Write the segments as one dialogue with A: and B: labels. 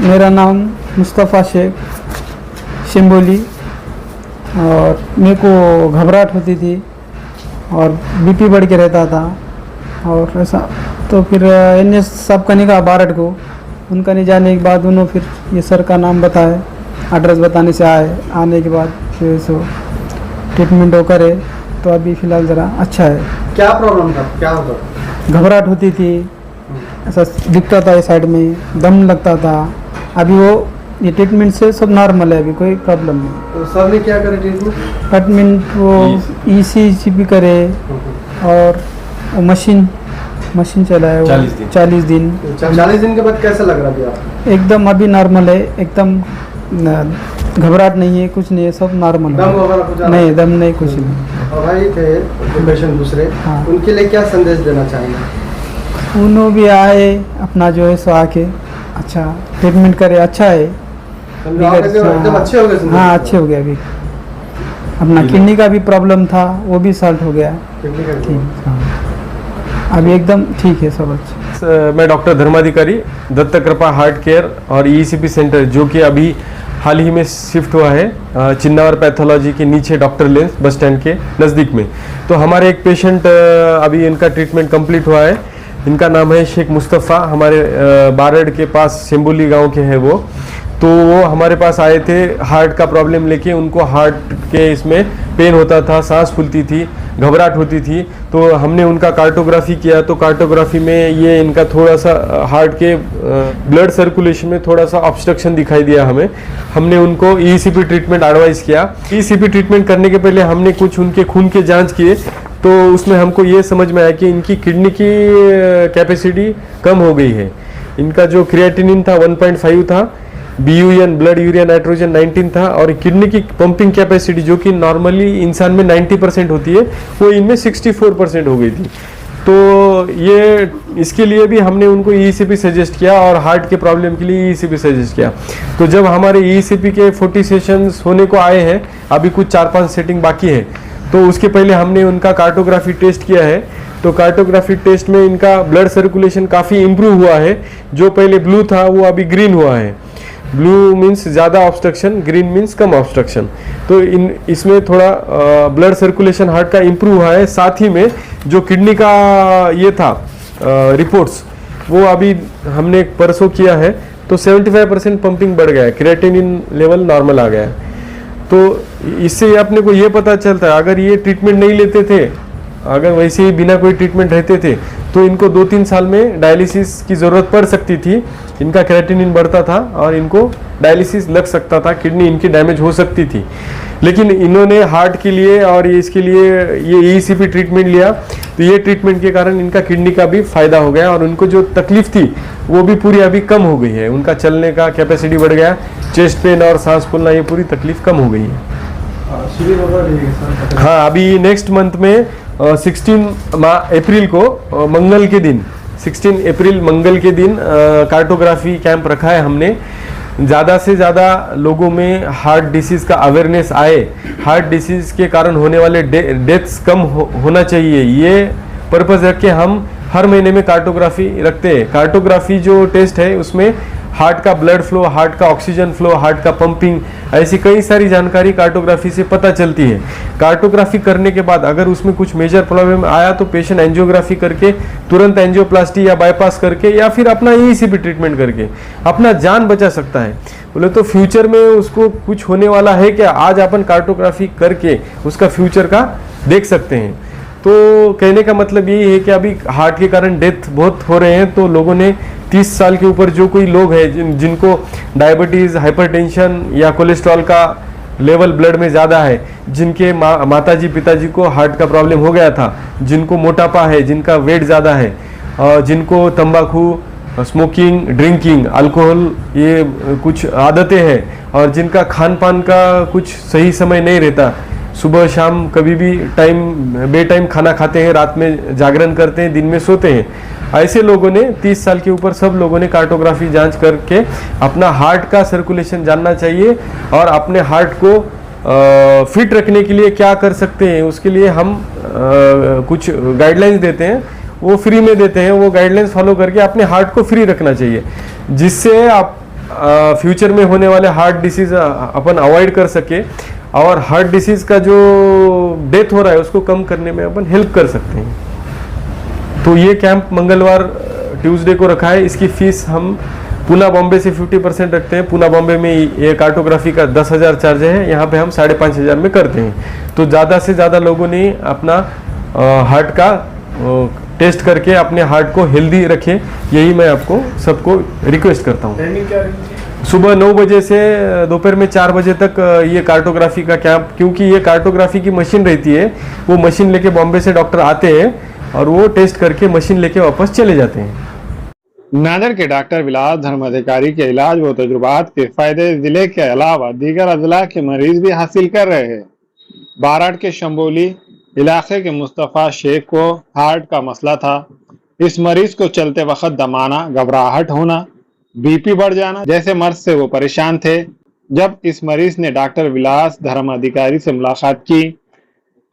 A: मेरा नाम मुस्तफ़ा शेख शिम्बोली। और मेरे को घबराहट होती थी और बीपी बढ़ के रहता था और ऐसा। तो फिर NS साहब का निकाह बारठ को, उनका नहीं जाने के बाद उन्होंने फिर ये सर का नाम बताए, एड्रेस बताने से आने के बाद फिर सो ट्रीटमेंट हो करे। तो अभी फ़िलहाल ज़रा अच्छा है।
B: क्या प्रॉब्लम था, क्या होता?
A: घबराहट होती थी, ऐसा दिखता था, ये साइड में दम लगता था। अभी वो ये ट्रीटमेंट से सब नॉर्मल है, अभी कोई प्रॉब्लम नहीं।
B: तो सर ने क्या करे ट्रीटमेंट?
A: ट्रीटमेंट वो ECG करे और वो मशीन चलाए 40 दिन।
B: 40 दिन के बाद कैसा लग रहा है?
A: एकदम अभी नॉर्मल है, एकदम घबराहट नहीं है, कुछ नहीं है, सब नॉर्मल
B: दम वगैरह कुछ
A: नहीं, दम नहीं, कुछ नहीं।
B: और भाई थे पेशेंट दूसरे,
A: हाँ।
B: उनके लिए क्या संदेश देना चाहेंगे?
A: उन्होंने भी आए अपना जो है सो आके अच्छा ट्रीटमेंट करे, अच्छा है
B: एकदम अच्छे हो गए?
A: हाँ, अच्छे हो गए। अभी अपना किडनी का भी प्रॉब्लम था, वो भी सॉल्व हो गया।
B: किडनी का
A: ठीक, हाँ, अभी एकदम ठीक है, सब अच्छा।
C: मैं डॉक्टर धर्माधिकारी, दत्त कृपा हार्ट केयर और ECP सेंटर, जो कि अभी हाल ही में शिफ्ट हुआ है चिन्नावर पैथोलॉजी के नीचे डॉक्टर लेंस बस स्टैंड के नज़दीक में। तो हमारे एक पेशेंट अभी इनका ट्रीटमेंट कंप्लीट हुआ है। इनका नाम है शेख मुस्तफ़ा, हमारे बारड़ के पास सिम्बोली गांव के हैं वो। तो वो हमारे पास आए थे हार्ट का प्रॉब्लम लेके। उनको हार्ट के इसमें पेन होता था, सांस फूलती थी, घबराहट होती थी। तो हमने उनका कार्टोग्राफी किया, तो कार्टोग्राफी में ये इनका थोड़ा सा हार्ट के ब्लड सर्कुलेशन में थोड़ा सा ऑब्स्ट्रक्शन दिखाई दिया हमें। हमने उनको ECP ट्रीटमेंट एडवाइस किया। ECP ट्रीटमेंट करने के पहले हमने कुछ उनके खून के जांच किए, तो उसमें हमको ये समझ में आया कि इनकी किडनी की कैपेसिटी कम हो गई है। इनका जो क्रिएटिनिन था 1.5 था, BUN ब्लड यूरिया नाइट्रोजन 19 था, और किडनी की पंपिंग कैपेसिटी जो कि नॉर्मली इंसान में 90% होती है, वो इनमें 64% हो गई थी। तो ये इसके लिए भी हमने उनको ECP सजेस्ट किया और हार्ट के प्रॉब्लम के लिए ECP सजेस्ट किया। तो जब हमारे ECP के 40 सेशंस होने को आए हैं, अभी कुछ 4-5 सेटिंग बाकी है, तो उसके पहले हमने उनका कार्टोग्राफी टेस्ट किया है। तो कार्टोग्राफी टेस्ट में इनका ब्लड सर्कुलेशन काफ़ी इम्प्रूव हुआ है। जो पहले ब्लू था वो अभी ग्रीन हुआ है। ब्लू मीन्स ज़्यादा ऑब्स्ट्रक्शन, ग्रीन मीन्स कम ऑब्स्ट्रक्शन। तो इसमें थोड़ा ब्लड सर्कुलेशन हार्ट का इम्प्रूव हुआ है। साथ ही में जो किडनी का ये था रिपोर्ट्स, वो अभी हमने परसों किया है, तो 75% पंपिंग बढ़ गया है, क्रिएटिनिन लेवल नॉर्मल आ गया है। तो इससे अपने को ये पता चलता है, अगर ये ट्रीटमेंट नहीं लेते थे, अगर वैसे ही बिना कोई ट्रीटमेंट रहते थे, तो इनको 2-3 साल में डायलिसिस की ज़रूरत पड़ सकती थी। इनका क्रिएटिनिन बढ़ता था और इनको डायलिसिस लग सकता था, किडनी इनकी डैमेज हो सकती थी। लेकिन इन्होंने हार्ट के लिए और इसके लिए ये ECP ट्रीटमेंट लिया, तो ये ट्रीटमेंट के कारण इनका किडनी का भी फायदा हो गया और उनको जो तकलीफ थी वो भी पूरी अभी कम हो गई है। उनका चलने का कैपेसिटी बढ़ गया, चेस्ट पेन और सांस फूलना, ये पूरी तकलीफ कम हो गई है। हाँ, अभी नेक्स्ट मंथ में 16 अप्रैल को मंगल के दिन, 16 अप्रैल मंगल के दिन कार्टोग्राफी कैंप रखा है हमने। ज़्यादा से ज़्यादा लोगों में हार्ट डिसीज़ का अवेयरनेस आए, हार्ट डिसीज़ के कारण होने वाले डेथ्स कम होना चाहिए, ये पर्पज़ रख के हम हर महीने में कार्टोग्राफी रखते हैं। कार्टोग्राफी जो टेस्ट है उसमें हार्ट का ब्लड फ्लो, हार्ट का ऑक्सीजन फ्लो, हार्ट का पंपिंग, ऐसी कई सारी जानकारी कार्टोग्राफी से पता चलती है। कार्टोग्राफी करने के बाद अगर उसमें कुछ मेजर प्रॉब्लम आया तो पेशेंट एंजियोग्राफी करके, तुरंत एंजियोप्लास्टी या बाईपास करके या फिर अपना ECP ट्रीटमेंट करके अपना जान बचा सकता है। बोले तो फ्यूचर में उसको कुछ होने वाला है क्या, आज अपन कार्टोग्राफी करके उसका फ्यूचर का देख सकते हैं। तो कहने का मतलब यही है कि अभी हार्ट के कारण डेथ बहुत हो रहे हैं, तो लोगों ने 30 साल के ऊपर जो कोई लोग हैं जिनको डायबिटीज़, हाइपरटेंशन या कोलेस्ट्रॉल का लेवल ब्लड में ज़्यादा है, जिनके माताजी पिताजी को हार्ट का प्रॉब्लम हो गया था, जिनको मोटापा है, जिनका वेट ज़्यादा है, जिनको तंबाकू, स्मोकिंग, ड्रिंकिंग, अल्कोहल, ये कुछ आदतें हैं, और जिनका खान पान का कुछ सही समय नहीं रहता, सुबह शाम कभी भी बे टाइम खाना खाते हैं, रात में जागरण करते हैं, दिन में सोते हैं, ऐसे लोगों ने 30 साल के ऊपर सब लोगों ने कार्टोग्राफी जांच करके अपना हार्ट का सर्कुलेशन जानना चाहिए और अपने हार्ट को फिट रखने के लिए क्या कर सकते हैं, उसके लिए हम कुछ गाइडलाइंस देते हैं, वो फ्री में देते हैं। वो गाइडलाइंस फॉलो करके अपने हार्ट को फ्री रखना चाहिए, जिससे फ्यूचर में होने वाले हार्ट डिसीज अपन अवॉइड कर सके और हार्ट डिसीज का जो डेथ हो रहा है उसको कम करने में अपन हेल्प कर सकते हैं। तो ये कैंप मंगलवार ट्यूसडे को रखा है। इसकी फीस हम पूना बॉम्बे से 50% रखते हैं। पूना बॉम्बे में ये कार्टोग्राफी का 10,000 चार्ज है, यहाँ पे हम 5,500 में करते हैं। तो ज़्यादा से ज़्यादा लोगों ने अपना हार्ट का टेस्ट करके अपने हार्ट को हेल्दी रखें, यही मैं आपको सबको रिक्वेस्ट करता हूँ। सुबह 9 बजे से दोपहर में 4 बजे तक ये कार्टोग्राफी का कैंप, क्योंकि ये कार्टोग्राफी की मशीन रहती है, वो मशीन लेके बॉम्बे से डॉक्टर आते हैं और वो टेस्ट करके मशीन लेके वापस चले जाते हैं।
D: नांदेड़ के डॉक्टर विलास धर्माधिकारी के इलाज व तजुर्बात के फायदे जिले के अलावा दीगर अजला के मरीज भी हासिल कर रहे हैं। बाराड़ के शंबोली इलाके के मुस्तफ़ा शेख को हार्ट का मसला था। इस मरीज को चलते वक्त दमाना, घबराहट होना, बीपी बढ़ जाना जैसे मर्ज से वो परेशान थे। जब इस मरीज ने डॉक्टर विलास धर्माधिकारी से मुलाकात की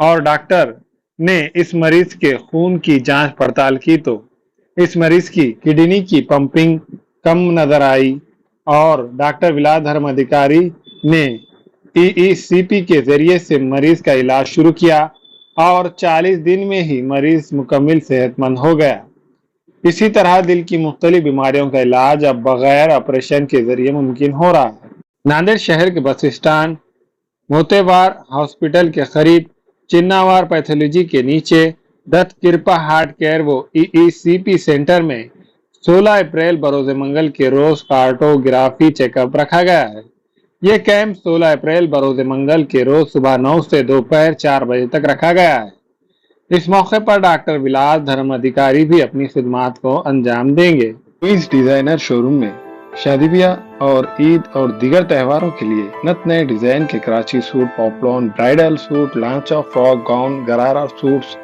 D: और डॉक्टर ने इस मरीज के खून की जांच पड़ताल की तो इस मरीज की किडनी की पंपिंग कम नजर आई और डॉक्टर विलास धर्माधिकारी ने EECP के जरिए से मरीज का इलाज शुरू किया और 40 दिन में ही मरीज मुकम्मल सेहतमंद हो गया। इसी तरह दिल की मुख्तलिफ बीमारियों का इलाज अब बगैर ऑपरेशन के जरिए मुमकिन हो रहा है। नांदेड़ शहर के बस स्टैंड मोतेवार हॉस्पिटल के करीब चिन्नावार पैथोलॉजी के नीचे दत्त कृपा हार्ट केयर वो EECP सेंटर में 16 अप्रैल बरोज मंगल के रोज कार्टोग्राफी चेकअप रखा गया है। ये कैंप 16 अप्रैल बरोज मंगल के रोज सुबह 9 से दोपहर 4 बजे तक रखा गया है। इस मौके पर डॉक्टर विलास धर्माधिकारी भी अपनी खिदमात को अंजाम देंगे। इस डिजाइनर शोरूम में शादी ब्याह और ईद और दीगर त्योहारों के लिए नत नए डिजाइन के Karachi suit, poplin, bridal suit, लांचा, frock, gown, gharara suits,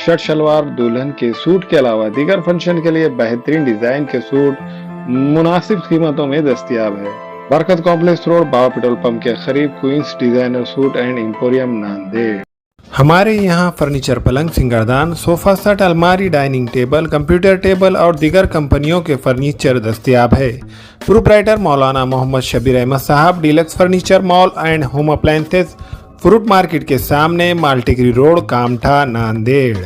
D: shirt shalwar, दुल्हन के सूट के अलावा दीगर फंक्शन के लिए बेहतरीन डिजाइन के सूट मुनासिब कीमतों में दस्तयाब है। Barkat complex road, Baba petrol pump के करीब, queens designer suit and emporium, Nanded. हमारे यहाँ फर्नीचर, पलंग, सिंगारदान, सोफा सेट, अलमारी, डाइनिंग टेबल, कंप्यूटर टेबल और दीगर कंपनियों के फर्नीचर दस्तयाब है। प्रोप्राइटर मौलाना मोहम्मद शबीर अहमद साहब, deluxe furniture mall and home appliances, fruit market के सामने, माल्टीगिरी रोड, कामठा, नांदेड़।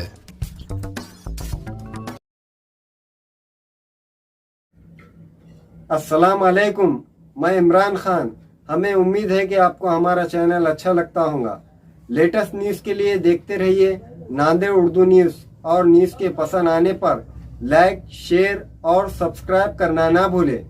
E: अस्सलाम वालेकुम, मैं इमरान खान। हमें उम्मीद है कि आपको हमारा चैनल अच्छा लगता होगा। लेटेस्ट न्यूज़ के लिए देखते रहिए नांदेड़ उर्दू न्यूज़ और न्यूज़ के पसंद आने पर लाइक, शेयर और सब्सक्राइब करना ना भूलें।